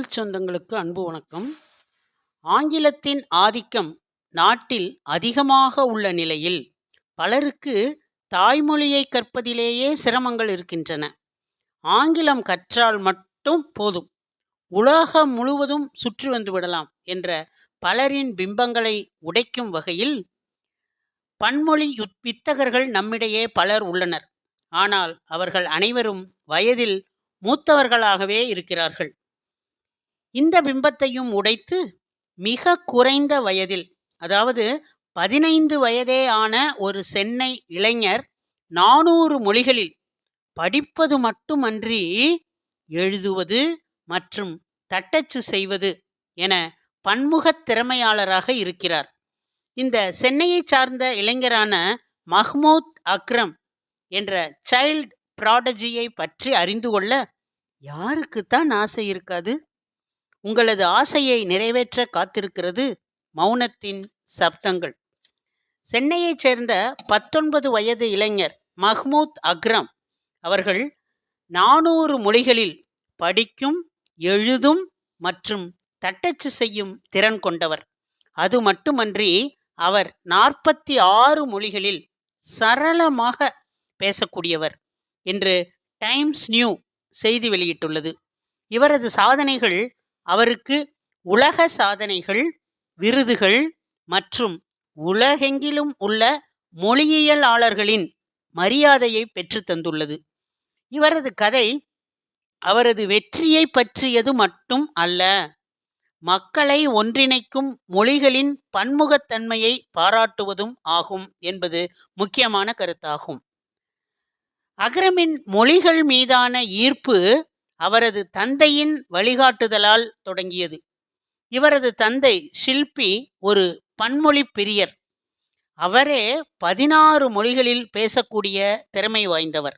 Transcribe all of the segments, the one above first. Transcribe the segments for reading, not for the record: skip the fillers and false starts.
தமிழ்ச் சொந்தங்களுக்கு அன்பு வணக்கம். ஆங்கிலத்தின் ஆதிக்கம் நாட்டில் அதிகமாக உள்ள நிலையில் பலருக்கு தாய்மொழியை கற்பதிலேயே சிரமங்கள் இருக்கின்றன. ஆங்கிலம் கற்றால் மட்டும் போதும், உலகம் முழுவதும் சுற்றி வந்து விடலாம் என்ற பலரின் பிம்பங்களை உடைக்கும் வகையில் பன்மொழி வித்தகர்கள் நம்மிடையே பலர் உள்ளனர். ஆனால் அவர்கள் அனைவரும் வயதில் மூத்தவர்களாகவே இருக்கிறார்கள். இந்த பிம்பத்தையும் உடைத்து மிக குறைந்த வயதில், அதாவது 15 வயதே ஆன ஒரு சென்னை இளைஞர் 400 மொழிகளில் படிப்பது மட்டுமன்றி எழுதுவது மற்றும் தட்டச்சு செய்வது என பன்முகத் திறமையாளராக இருக்கிறார். இந்த சென்னையை சார்ந்த இளைஞரான மஹ்மூத் அக்ரம் என்ற சைல்ட் ப்ராடஜியை பற்றி அறிந்து கொள்ள யாருக்குத்தான் ஆசை இருக்காது? உங்களது ஆசையை நிறைவேற்ற காத்திருக்கிறது மௌனத்தின் சப்தங்கள். சென்னையைச் சேர்ந்த 19 வயது இளைஞர் மஹ்மூத் அக்ரம் அவர்கள் 400 மொழிகளில் படிக்கும், எழுதும் மற்றும் தட்டச்சு செய்யும் திறன் கொண்டவர். அது மட்டுமன்றி அவர் 46 மொழிகளில் சரளமாக பேசக்கூடியவர் என்று டைம்ஸ் நியூ செய்தி வெளியிட்டுள்ளது. இவரது சாதனைகள் அவருக்கு உலக சாதனைகள், விருதுகள் மற்றும் உலகெங்கிலும் உள்ள மொழியியலாளர்களின் மரியாதையை பெற்று தந்துள்ளது. இவரது கதை அவரது வெற்றியை பற்றியது மட்டும் அல்ல, மக்களை ஒன்றிணைக்கும் மொழிகளின் பன்முகத்தன்மையை பாராட்டுவதும் ஆகும் என்பது முக்கியமான கருத்தாகும். அக்ரமின் மொழிகள் மீதான ஈர்ப்பு அவரது தந்தையின் வழிகாட்டுதலால் தொடங்கியது. இவரது தந்தை ஷில்பி ஒரு பன்மொழி பிரியர். அவரே 16 மொழிகளில் பேசக்கூடிய திறமை வாய்ந்தவர்.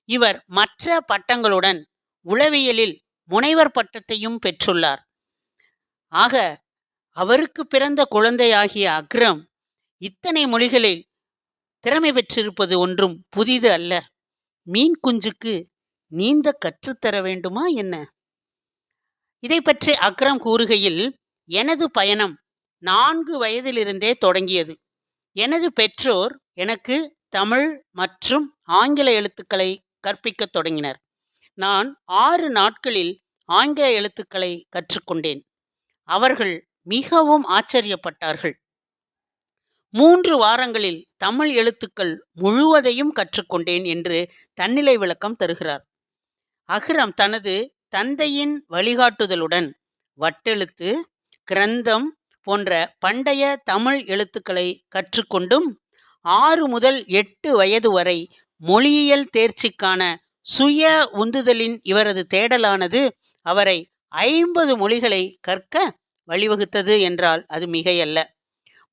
இவர் மற்ற பட்டங்களுடன் உளவியலில் முனைவர் பட்டத்தையும் பெற்றுள்ளார். ஆக அவருக்கு பிறந்த குழந்தையாகிய அக்ரம் இத்தனை மொழிகளில் திறமை பெற்றிருப்பது ஒன்றும் புதிது அல்ல. மீன் குஞ்சுக்கு நீந்த கற்றுத்தர வேண்டுமா என்ன? இதை பற்றி அக்ரம் கூறுகையில், எனது பயணம் 4 வயதிலிருந்தே தொடங்கியது. எனது பெற்றோர் எனக்கு தமிழ் மற்றும் ஆங்கில எழுத்துக்களை கற்பிக்கத் தொடங்கினர். நான் 6 நாட்களில் ஆங்கில எழுத்துக்களை கற்றுக்கொண்டேன். அவர்கள் மிகவும் ஆச்சரியப்பட்டார்கள். 3 வாரங்களில் தமிழ் எழுத்துக்கள் முழுவதையும் கற்றுக்கொண்டேன் என்று தன்னிலை விளக்கம் தருகிறார். அக்ரம் தனது தந்தையின் வழிகாட்டுதலுடன் வட்டெழுத்து, கிரந்தம் போன்ற பண்டைய தமிழ் எழுத்துக்களை கற்றுக்கொண்டும் 6 முதல் 8 வயது வரை மொழியியல் தேர்ச்சிக்கான சுய உந்துதலின் இவரது தேடலானது அவரை 50 மொழிகளை கற்க வழிவகுத்தது என்றால் அது மிகையல்ல.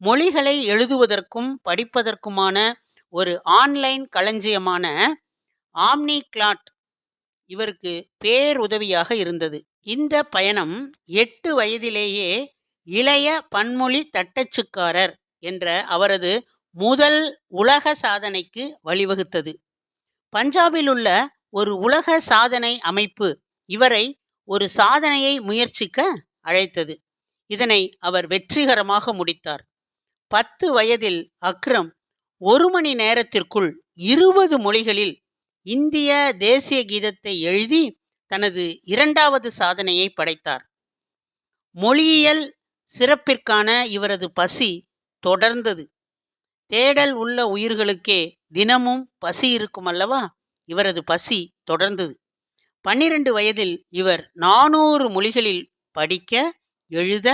மொழிகளை எழுதுவதற்கும் படிப்பதற்குமான ஒரு ஆன்லைன் களஞ்சியமான ஆம்னிக்ளாட் இவருக்கு பேருதவியாக இருந்தது. இந்த பயணம் 8 வயதிலேயே இளைய பன்மொழி தட்டச்சுக்காரர் என்ற அவரது முதல் உலக சாதனைக்கு வழிவகுத்தது. பஞ்சாபில் உள்ள ஒரு உலக சாதனை அமைப்பு இவரை ஒரு சாதனையை முயற்சிக்க அழைத்தது. இதனை அவர் வெற்றிகரமாக முடித்தார். 10 வயதில் அக்ரம் 1 மணி நேரத்திற்குள் 20 மொழிகளில் இந்திய தேசிய கீதத்தை எழுதி தனது 2வது சாதனையை படைத்தார். மொழியியல் சிறப்பிற்கான இவரது பசி தொடர்ந்தது. தேடல் உள்ள உயிர்களுக்கே தினமும் பசி இருக்கும் அல்லவா? இவரது பசி தொடர்ந்தது. 12 வயதில் இவர் 400 மொழிகளில் படிக்க, எழுத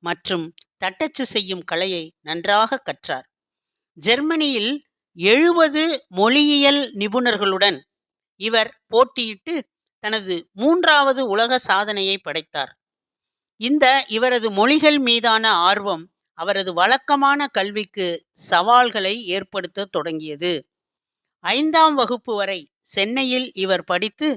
மற்றும் தட்டச்சு செய்யும் கலையை நன்றாக கற்றார். ஜெர்மனியில் 70 மொழியியல் நிபுணர்களுடன் இவர் போட்டியிட்டு தனது 3வது உலக சாதனையை படைத்தார். இந்த இவரது மொழிகள் மீதான ஆர்வம் அவரது வழக்கமான கல்விக்கு சவால்களை ஏற்படுத்த தொடங்கியது. 5ஆம் வகுப்பு வரை சென்னையில் இவர் படித்து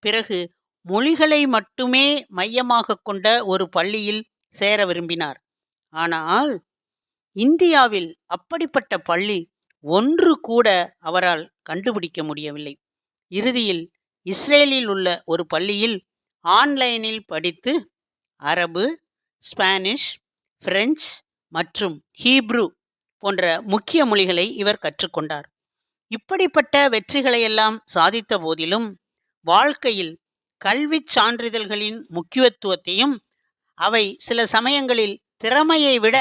பிறகு மொழிகளை மட்டுமே மையமாக கொண்ட ஒரு பள்ளியில் சேர விரும்பினார். ஆனால் இந்தியாவில் அப்படிப்பட்ட பள்ளி ஒன்று கூட அவரால் கண்டுபிடிக்க முடியவில்லை. இறுதியில் இஸ்ரேலில் உள்ள ஒரு பள்ளியில் ஆன்லைனில் படித்து அரபு, ஸ்பானிஷ், பிரெஞ்சு மற்றும் ஹீப்ரு போன்ற முக்கிய மொழிகளை இவர் கற்றுக்கொண்டார். இப்படிப்பட்ட வெற்றிகளையெல்லாம் சாதித்த போதிலும் வாழ்க்கையில் கல்விச் சான்றிதழ்களின் முக்கியத்துவத்தையும் அவை சில சமயங்களில் திறமையை விட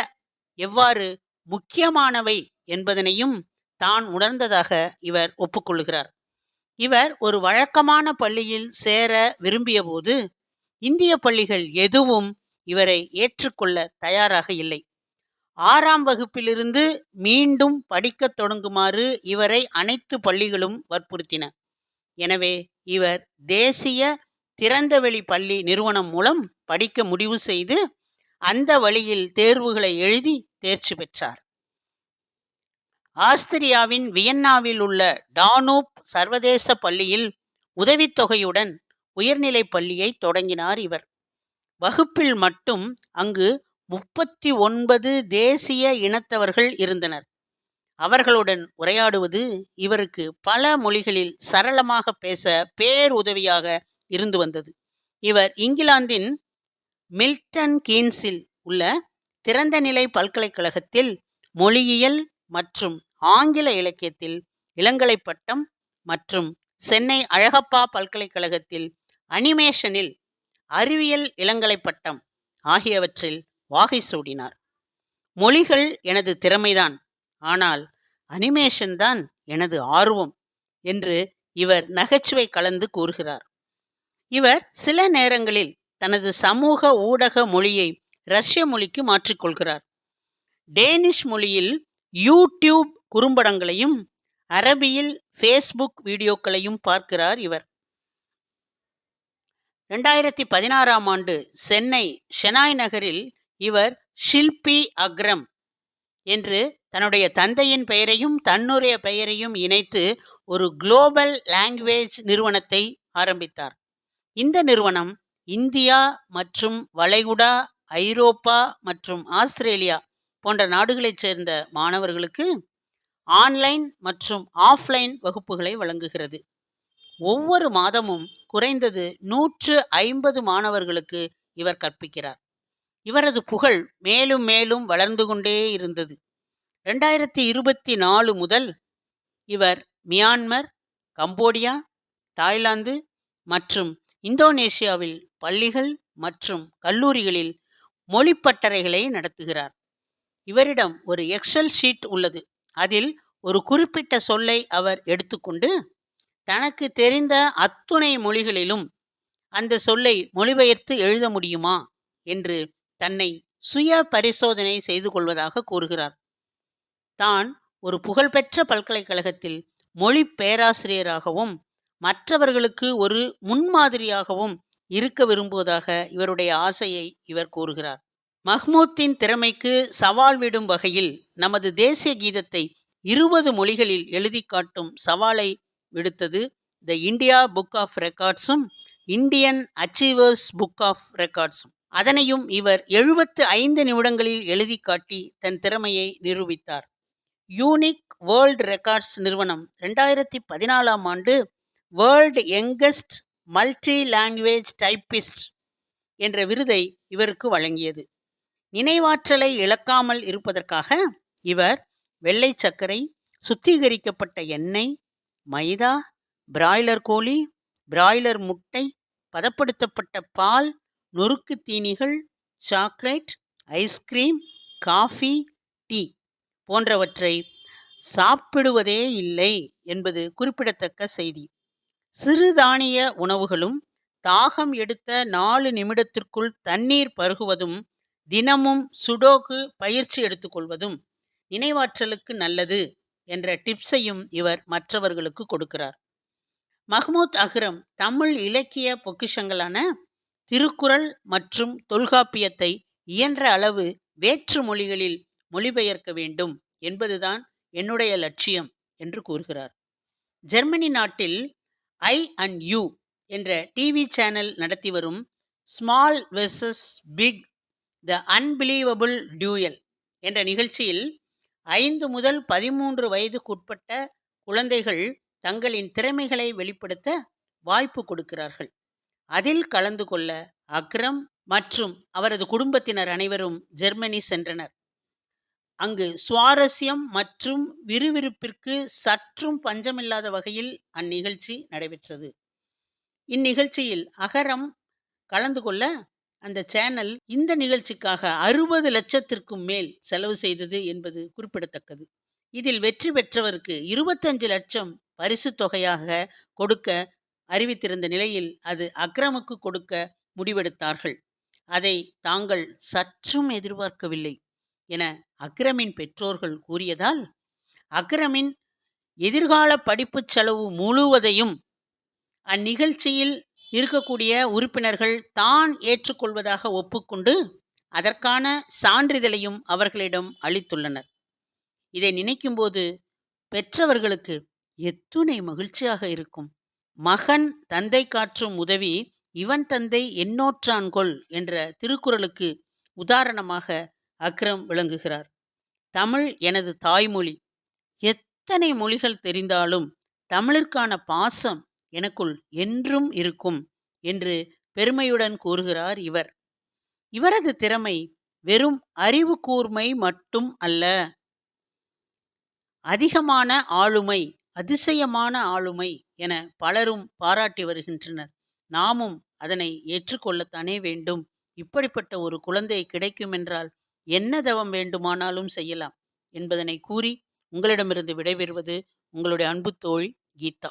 எவ்வாறு முக்கியமானவை என்பதனையும் தான் உணர்ந்ததாக இவர் ஒப்புக்கொள்கிறார். இவர் ஒரு வழக்கமான பள்ளியில் சேர விரும்பியபோது இந்திய பள்ளிகள் எதுவும் இவரை ஏற்றுக்கொள்ள தயாராக இல்லை. 6ஆம் வகுப்பிலிருந்து மீண்டும் படிக்கத் தொடங்குமாறு இவரை அனைத்து பள்ளிகளும் வற்புறுத்தின. எனவே இவர் தேசிய திறந்தவெளி பள்ளி நிறுவனம் மூலம் படிக்க முடிவு செய்து அந்த வழியில் தேர்வுகளை எழுதி தேர்ச்சி பெற்றார். ஆஸ்திரியாவின் வியன்னாவில் உள்ள டானூப் சர்வதேச பள்ளியில் உதவித்தொகையுடன் உயர்நிலை பள்ளியை தொடங்கினார் இவர். வகுப்பில் மட்டும் அங்கு 39 தேசிய இனத்தவர்கள் இருந்தனர். அவர்களுடன் உரையாடுவது இவருக்கு பல மொழிகளில் சரளமாக பேச பேருதவியாக இருந்து வந்தது. இவர் இங்கிலாந்தின் மில்டன் கீன்ஸில் உள்ள திறந்தநிலை பல்கலைக்கழகத்தில் மொழியியல் மற்றும் ஆங்கில இலக்கியத்தில் இளங்கலை பட்டம் மற்றும் சென்னை அழகப்பா பல்கலைக்கழகத்தில் அனிமேஷனில் அறிவியல் இளங்கலை பட்டம் ஆகியவற்றில் வாகை சூடினார். மொழிகள் எனது திறமைதான், ஆனால் அனிமேஷன் தான் எனது ஆர்வம் என்று இவர் நகைச்சுவை கலந்து கூறுகிறார். இவர் சில நேரங்களில் தனது சமூக ஊடக மொழியை ரஷ்ய மொழிக்கு மாற்றிக்கொள்கிறார். டேனிஷ் மொழியில் யூடியூப் குறும்படங்களையும் அரபியில் ஃபேஸ்புக் வீடியோக்களையும் பார்க்கிறார் இவர். 2016ஆம் ஆண்டு சென்னை ஷெனாய் நகரில் இவர் ஷில்பி அக்ரம் என்று தன்னுடைய தந்தையின் பெயரையும் தன்னுடைய பெயரையும் இணைத்து ஒரு குளோபல் லாங்குவேஜ் நிறுவனத்தை ஆரம்பித்தார். இந்த நிறுவனம் இந்தியா மற்றும் வளைகுடா, ஐரோப்பா மற்றும் ஆஸ்திரேலியா போன்ற நாடுகளைச் சேர்ந்த மாணவர்களுக்கு ஆன்லைன் மற்றும் ஆஃப்லைன் வகுப்புகளை வழங்குகிறது. ஒவ்வொரு மாதமும் குறைந்தது 150 மாணவர்களுக்கு இவர் கற்பிக்கிறார். இவரது புகழ் மேலும் மேலும் வளர்ந்து கொண்டே இருந்தது. 2024 முதல் இவர் மியான்மர், கம்போடியா, தாய்லாந்து மற்றும் இந்தோனேஷியாவில் பள்ளிகள் மற்றும் கல்லூரிகளில் மொழிப்பட்டறைகளை நடத்துகிறார். இவரிடம் ஒரு எக்ஸல் ஷீட் உள்ளது. அதில் ஒரு குறிப்பிட்ட சொல்லை அவர் எடுத்துக்கொண்டு தனக்கு தெரிந்த அத்துணை மொழிகளிலும் அந்த சொல்லை மொழிபெயர்த்து எழுத முடியுமா என்று தன்னை சுய பரிசோதனை செய்து கொள்வதாக கூறுகிறார். தான் ஒரு புகழ்பெற்ற பல்கலைக்கழகத்தில் மொழி பேராசிரியராகவும் மற்றவர்களுக்கு ஒரு முன்மாதிரியாகவும் இருக்க விரும்புவதாக இவருடைய ஆசையை இவர் கூறுகிறார். மஹ்மூத்தின் திறமைக்கு சவால் விடும் வகையில் நமது தேசிய கீதத்தை 20 மொழிகளில் எழுதி காட்டும் சவாலை விடுத்தது த இந்தியா புக் ஆஃப் ரெக்கார்ட்ஸும் இந்தியன் அச்சீவர்ஸ் புக் ஆஃப் ரெக்கார்ட்ஸும். அதனையும் இவர் 75 நிமிடங்களில் எழுதி காட்டி தன் திறமையை நிரூபித்தார். யூனிக் வேர்ல்ட் ரெக்கார்ட்ஸ் நிறுவனம் 2014ஆம் ஆண்டு world youngest multi language typist என்ற விருதை இவருக்கு வழங்கியது. நினைவாற்றலை இழக்காமல் இருப்பதற்காக இவர் வெள்ளை சர்க்கரை, சுத்திகரிக்கப்பட்ட எண்ணெய், மைதா, பிராய்லர் கோழி, பிராய்லர் முட்டை, பதப்படுத்தப்பட்ட பால், நொறுக்கு தீனிகள், சாக்லேட், ஐஸ்கிரீம், காஃபி, டீ போன்றவற்றை சாப்பிடுவதே இல்லை என்பது குறிப்பிடத்தக்க செய்தி. சிறுதானிய உணவுகளும் தாகம் எடுத்த 4 நிமிடத்திற்குள் தண்ணீர் பருகுவதும் தினமும் சுடோக்கு பயிற்சி எடுத்துக்கொள்வதும் நினைவாற்றலுக்கு நல்லது என்ற டிப்ஸையும் இவர் மற்றவர்களுக்கு கொடுக்கிறார். மஹ்மூத் அக்ரம் தமிழ் இலக்கிய பொக்கிஷங்களான திருக்குறள் மற்றும் தொல்காப்பியத்தை இயன்ற அளவு வேற்று மொழிகளில் மொழிபெயர்க்க வேண்டும் என்பதுதான் என்னுடைய லட்சியம் என்று கூறுகிறார். ஜெர்மனி நாட்டில் I&U என்ற டிவி சேனல் நடத்தி வரும் small versus pick the unbelievable dual என்ற நிகழ்ச்சியில் 5 முதல் 13 வயதுக்குட்பட்ட குழந்தைகள் தங்களின் திறமைகளை வெளிப்படுத்த வாய்ப்பு கொடுக்கிறார்கள். அதில் கலந்து கொள்ள அக்ரம் மற்றும் அவரது குடும்பத்தினர் அனைவரும் ஜெர்மனி சென்றனர். அங்கு சுவாரஸ்யம் மற்றும் விறுவிறுப்பிற்கு சற்றும் பஞ்சமில்லாத வகையில் அந்நிகழ்ச்சி நடைபெற்றது. இந்நிகழ்ச்சியில் அகரம் கலந்து கொள்ள அந்த சேனல் இந்த நிகழ்ச்சிக்காக 60 லட்சத்திற்கும் மேல் செலவு செய்தது என்பது குறிப்பிடத்தக்கது. இதில் வெற்றி பெற்றவருக்கு 25 லட்சம் பரிசு தொகையாக கொடுக்க அறிவித்திருந்த நிலையில் அது அக்ரமுக்கு கொடுக்க முடிவெடுத்தார்கள். அதை தாங்கள் சற்றும் எதிர்பார்க்கவில்லை என அக்ரமின் பெற்றோர்கள் கூறியதால் அக்ரமின் எதிர்கால படிப்பு செலவு முழுவதையும் அந்நிகழ்ச்சியில் இருக்கக்கூடிய உறுப்பினர்கள் தான் ஏற்றுக்கொள்வதாக ஒப்புக்கொண்டு அதற்கான சான்றிதழையும் அவர்களிடம் அளித்துள்ளனர். இதை நினைக்கும்போது பெற்றவர்களுக்கு எத்துணை மகிழ்ச்சியாக இருக்கும். மகன் தந்தை காற்றும் உதவி இவன் தந்தை எண்ணோற்றான்கொள் என்ற திருக்குறளுக்கு உதாரணமாக அக்ரம் விளங்குகிறார். தமிழ் எனது தாய்மொழி. எத்தனை மொழிகள் தெரிந்தாலும் தமிழிற்கான பாசம் எனக்குள் என்றும் இருக்கும் என்று பெருமையுடன் கூறுகிறார் இவர். இவரது திறமை வெறும் அறிவு கூர்மை மட்டும் அல்ல, அதிகமான ஆளுமை, அதிசயமான ஆளுமை என பலரும் பாராட்டி வருகின்றனர். நாமும் அதனை ஏற்றுக்கொள்ளத்தானே வேண்டும். இப்படிப்பட்ட ஒரு குழந்தை கிடைக்கும் என்றால் என்ன தவம் வேண்டுமானாலும் செய்யலாம் என்பதனை கூறி உங்களிடமிருந்து விடைபெறுவது உங்களுடைய அன்பு தோழி கீதா.